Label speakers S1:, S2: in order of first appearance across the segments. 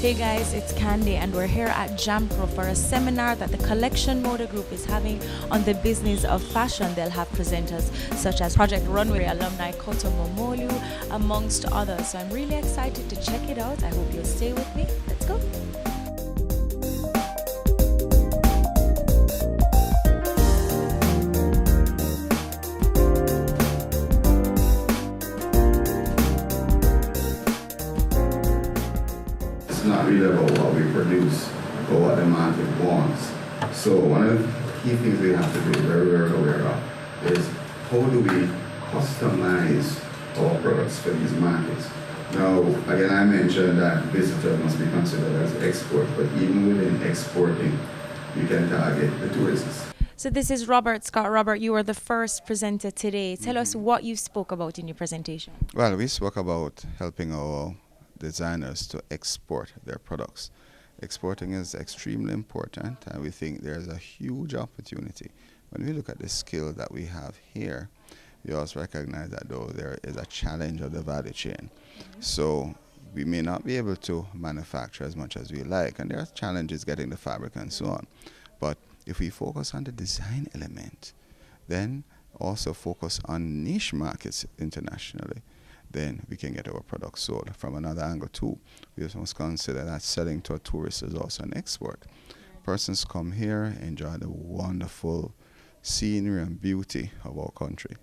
S1: Hey guys, it's Candy and we're here at Jampro for a seminar that the Collection MoDA group is having on the business of fashion. They'll have presenters such as Project Runway alumni Koto Momolu, amongst others. So I'm really excited to check it out. I hope you'll stay with me. Let's go.
S2: Not really about what we produce, but what the market wants. So one of the key things we have to be very, very aware of is how do we customize our products for these markets. Now, again, I mentioned that visitors must be considered as export, but even within exporting, you can target the tourists.
S1: So this is Robert Scott. Robert, you were the first presenter today. Tell us what you spoke about in your presentation.
S3: Well, we spoke about helping our designers to export their products. Exporting is extremely important, and we think there's a huge opportunity. When we look at the skill that we have here, we also recognize that though there is a challenge of the value chain. So we may not be able to manufacture as much as we like, and there are challenges getting the fabric and so on. But if we focus on the design element, then also focus on niche markets internationally, then we can get our products sold. From another angle too, we also must consider that selling to a tourist is also an export. Persons come here, enjoy the wonderful scenery and beauty of our country.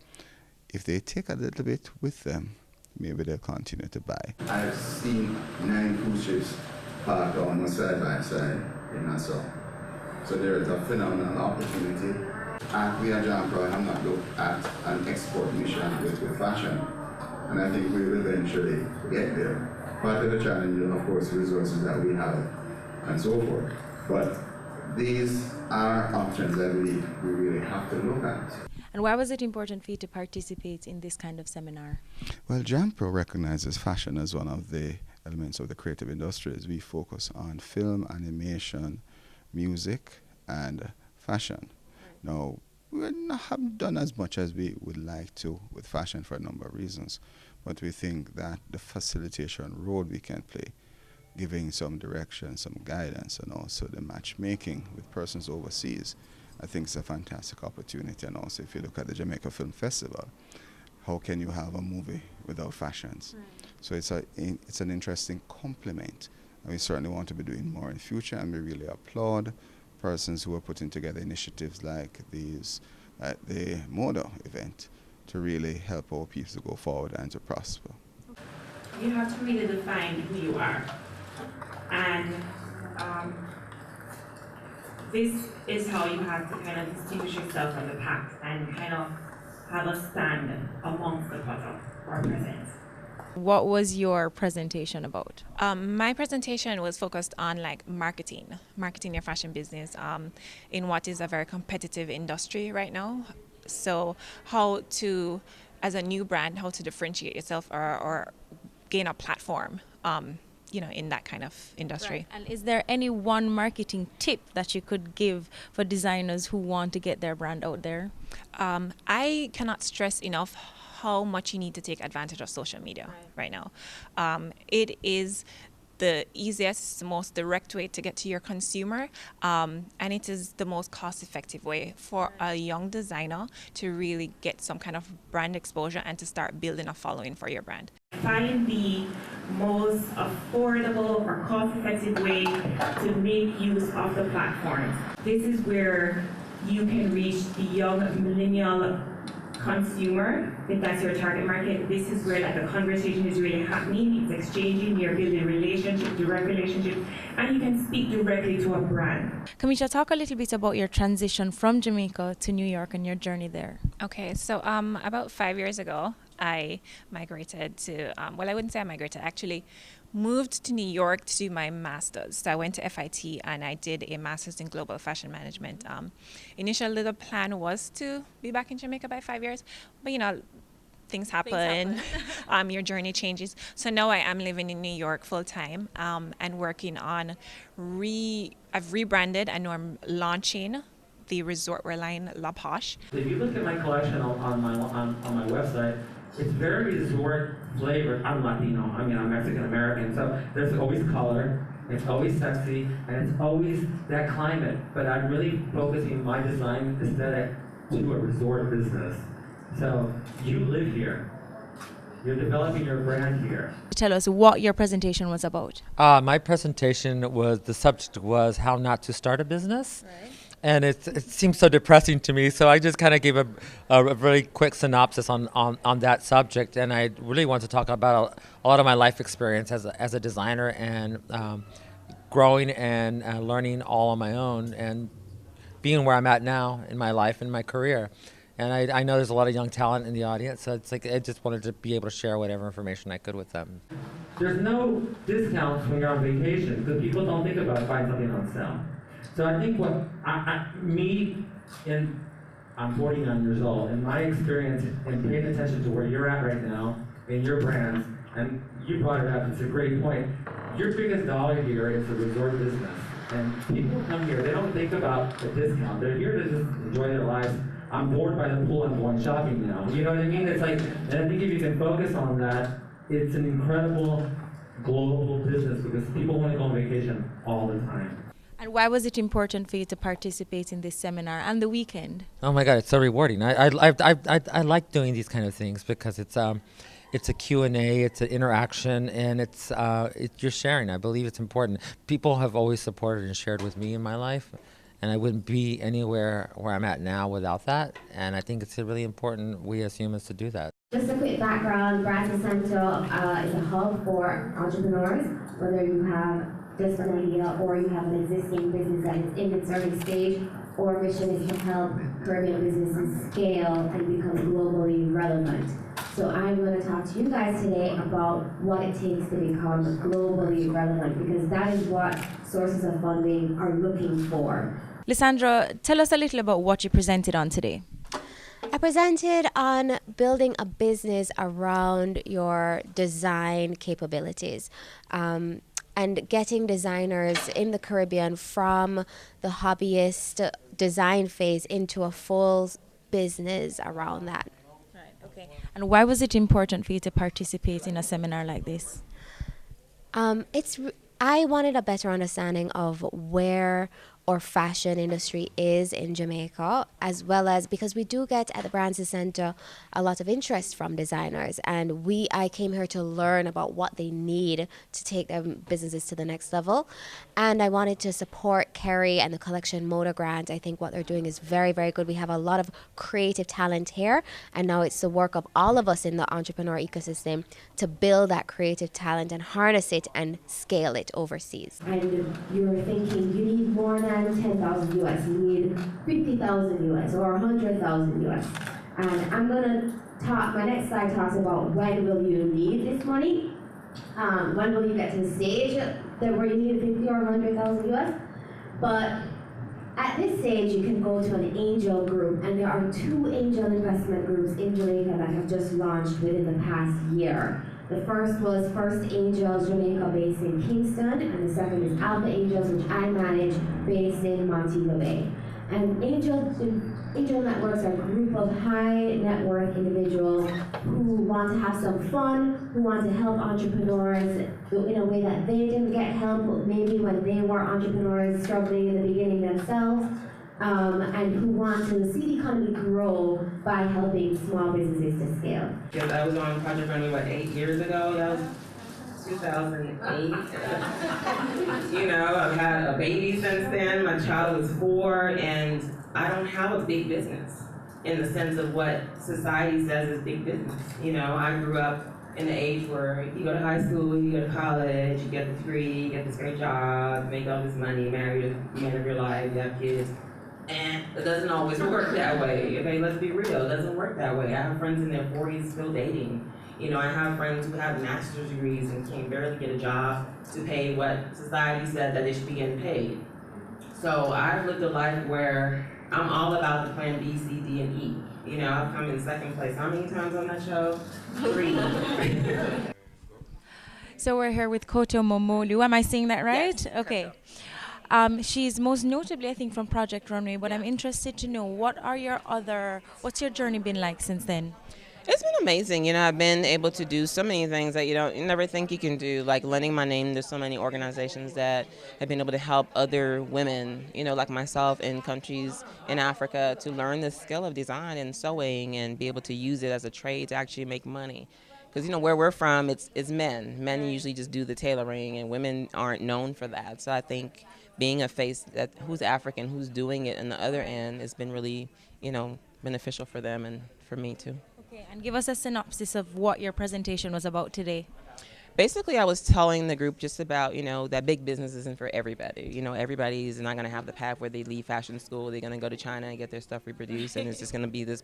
S3: If they take a little bit with them, maybe they'll continue to buy.
S2: I've seen 9 cruise ships parked almost side by side in Nassau. So there is a phenomenal opportunity. We at Jampro have not looked at an export mission with fashion. And I think we will eventually get there. Part of the challenge is, of course, resources that we have and so forth. But these are options that we really have to look at.
S1: And why was it important for you to participate in this kind of seminar?
S3: Well, Jampro recognizes fashion as one of the elements of the creative industries. We focus on film, animation, music, and fashion. Now, we haven't done as much as we would like to with fashion for a number of reasons, but we think that the facilitation role we can play, giving some direction, some guidance, and also the matchmaking with persons overseas, I think is a fantastic opportunity. And also if you look at the Jamaica Film Festival, how can you have a movie without fashions? Right. So it's an interesting complement, and we certainly want to be doing more in the future, and we really applaud persons who are putting together initiatives like these at the MoDA event to really help our people to go forward and to prosper.
S4: You have to really define who you are, and this is how you have to kind of distinguish yourself from the pack and kind of have a stand amongst the puzzle or presence.
S1: What was your presentation about?
S5: My presentation was focused on marketing your fashion business in what is a very competitive industry right now. So how to, as a new brand, how to differentiate yourself or gain a platform, in that kind of industry.
S1: Right. And is there any one marketing tip that you could give for designers who want to get their brand out there?
S5: I cannot stress enough how much you need to take advantage of social media right now. It is the easiest, most direct way to get to your consumer, and it is the most cost-effective way for a young designer to really get some kind of brand exposure and to start building a following for your brand.
S4: Find the most affordable or cost-effective way to make use of the platforms. This is where you can reach the young millennial consumer, if that's your target market. This is where the conversation is really happening. It's exchanging, you're building relationship, direct relationship, and you can speak directly to a brand.
S1: Kamisha, talk a little bit about your transition from Jamaica to New York and your journey there.
S5: Okay, so about 5 years ago, I migrated to, I wouldn't say I migrated, actually moved to New York to do my master's. So I went to FIT and I did a master's in global fashion management. Initially, the plan was to be back in Jamaica by 5 years, but things happen. Your journey changes. So now I am living in New York full time and working on I've rebranded and now I'm launching the resort wear line La Poche.
S6: If you look at my collection on my website, it's very resort flavored. I'm Latino. I'm Mexican American, so there's always color. it's always sexy, and it's always that climate. But I'm really focusing my design aesthetic to a resort business. So you live here. You're developing your brand here.
S1: Tell us what your presentation was about.
S7: My presentation was, the subject was how not to start a business. Right. And it seems so depressing to me, so I just kind of gave a really quick synopsis on that subject. And I really want to talk about a lot of my life experience as a designer, and growing and learning all on my own, and being where I'm at now in my life and my career. And I know there's a lot of young talent in the audience, so it's like I just wanted to be able to share whatever information I could with them.
S6: There's no discounts when you're on vacation, because people don't think about buying something on sale. So I think what I'm 49 years old, and my experience in paying attention to where you're at right now in your brands, and you brought it up, it's a great point. Your biggest dollar here is the resort business. And people come here, they don't think about the discount. They're here to just enjoy their lives. I'm bored by the pool, I'm going shopping now. You know what I mean? It's like, and I think if you can focus on that, it's an incredible global business, because people want to go on vacation all the time.
S1: And why was it important for you to participate in this seminar and the weekend?
S7: Oh my God, it's so rewarding. I like doing these kind of things, because it's a Q&A, it's an interaction, and you're sharing. I believe it's important. People have always supported and shared with me in my life, and I wouldn't be anywhere where I'm at now without that. And I think it's really important, we as humans, to do that.
S8: Just a quick background, Brands Essential is a hub for entrepreneurs, whether you have just an idea or you have an existing business that is in its early stage. Our mission is to help Caribbean businesses scale and become globally relevant. So I'm going to talk to you guys today about what it takes to become globally relevant, because that is what sources of funding are looking for.
S1: Lysandra, tell us a little about what you presented on today.
S9: I presented on building a business around your design capabilities. And getting designers in the Caribbean from the hobbyist design phase into a full business around that.
S1: Right, okay. And why was it important for you to participate in a seminar like this?
S9: I wanted a better understanding of where our fashion industry is in Jamaica, as well as because we do get at the Brands Center a lot of interest from designers, and I came here to learn about what they need to take their businesses to the next level. And I wanted to support Kerry and the Collection MoDA grant. I think what they're doing is very, very good. We have a lot of creative talent here, and now it's the work of all of us in the entrepreneur ecosystem to build that creative talent and harness it and scale it overseas.
S8: And you're thinking you need more than 10,000 US, you need 50,000 US or 100,000 US. And I'm gonna talk, my next slide talks about when will you need this money? When will you get to the stage where you need 50 or 100,000 US? But at this stage, you can go to an angel group, and there are 2 angel investment groups in Jamaica that have just launched within the past year. The first was First Angels Jamaica, based in Kingston, and the second is Alpha Angels, which I manage, based in Montego Bay. And angel networks are a group of high net worth individuals who want to have some fun, who want to help entrepreneurs in a way that they didn't get help maybe when they were entrepreneurs struggling in the beginning themselves, and who want to see the economy grow by helping small businesses to scale.
S10: Because I was on Project Runway, 8 years ago? That was 2008. You know, I've had a baby since then. My child was 4, and I don't have a big business in the sense of what society says is big business. You know, I grew up in the age where you go to high school, you go to college, you get the degree, you get this great job, make all this money, marry the man of your life, you have kids. And it doesn't always work that way. Okay, let's be real, it doesn't work that way. I have friends in their 40s still dating. You know, I have friends who have master's degrees and can barely get a job to pay what society said that they should be getting paid. So I've lived a life where I'm all about the plan B, C, D, and E. You know, I've come in second place how many times on that show? 3.
S1: So we're here with Koto Momolu. Am I saying that right?
S10: Yes.
S1: Okay. She's most notably, I think, from Project Runway, but I'm interested to know what's your journey been like since then?
S10: It's been amazing. I've been able to do so many things that you never think you can do, like lending my name to so many organizations that have been able to help other women, like myself in countries in Africa to learn the skill of design and sewing and be able to use it as a trade to actually make money. Because, where we're from, it's men. Men usually just do the tailoring, and women aren't known for that. So I think being a face who's African, who's doing it on the other end has been really, beneficial for them and for me too.
S1: Okay, and give us a synopsis of what your presentation was about today.
S10: Basically, I was telling the group just about, that big business isn't for everybody. Everybody's not going to have the path where they leave fashion school. They're going to go to China and get their stuff reproduced, and it's just going to be this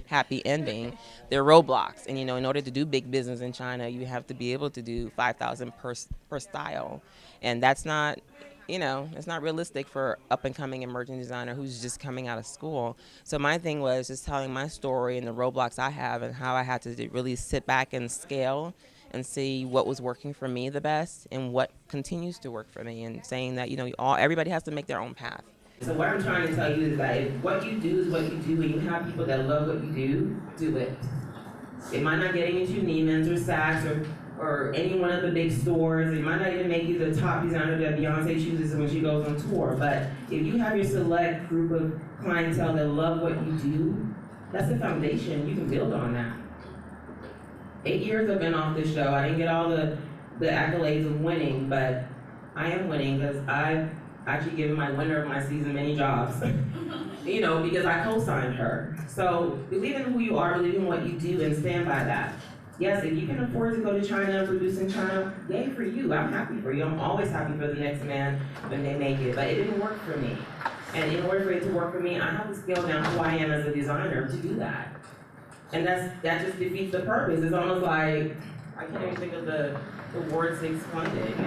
S10: happy ending. There are roadblocks, and, in order to do big business in China, you have to be able to do 5,000 per style, and that's not, it's not realistic for up-and-coming emerging designer who's just coming out of school. So my thing was just telling my story and the roadblocks I have and how I had to really sit back and scale and see what was working for me the best and what continues to work for me, and saying that, everybody has to make their own path. So what I'm trying to tell you is that if what you do is what you do, and you have people that love what you do it. It might not get into Neiman's or Saks or any one of the big stores. It might not even make you the top designer that Beyonce chooses when she goes on tour. But if you have your select group of clientele that love what you do, that's the foundation. You can build on that. 8 years I've been off this show. I didn't get all the accolades of winning, but I am winning because I've actually given my winner of my season many jobs. Because I co-signed her. So believe in who you are, believe in what you do, and stand by that. Yes, if you can afford to go to China and produce in China, yay for you. I'm happy for you. I'm always happy for the next man when they make it. But it didn't work for me. And in order for it to work for me, I have to scale down who I am as a designer to do that. And that just defeats the purpose. It's almost like, I can't even think of the words to explain it,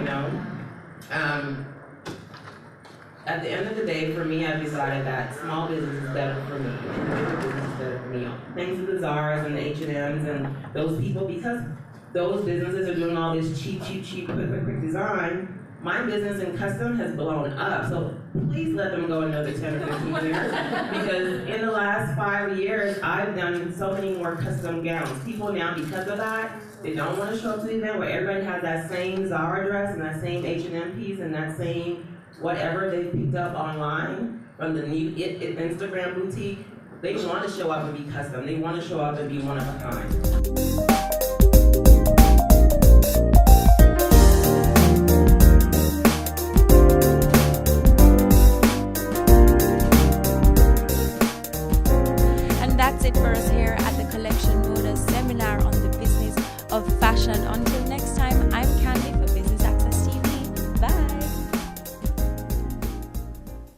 S10: At the end of the day, for me, I've decided that small business is better for me. Individual business is better for me. Thanks to the Zaras and the H&Ms and those people, because those businesses are doing all this cheap, quick design, my business in custom has blown up. So please let them go another 10 or 15 years. Because in the last 5 years, I've done so many more custom gowns. People now, because of that, they don't want to show up to the event where everybody has that same Zara dress and that same H&M piece and that same whatever they picked up online from the new Instagram boutique. They want to show up and be custom. They want to show up and be one of a kind.
S1: That's it for us here at the Collection MoDA seminar on the business of fashion. Until next time.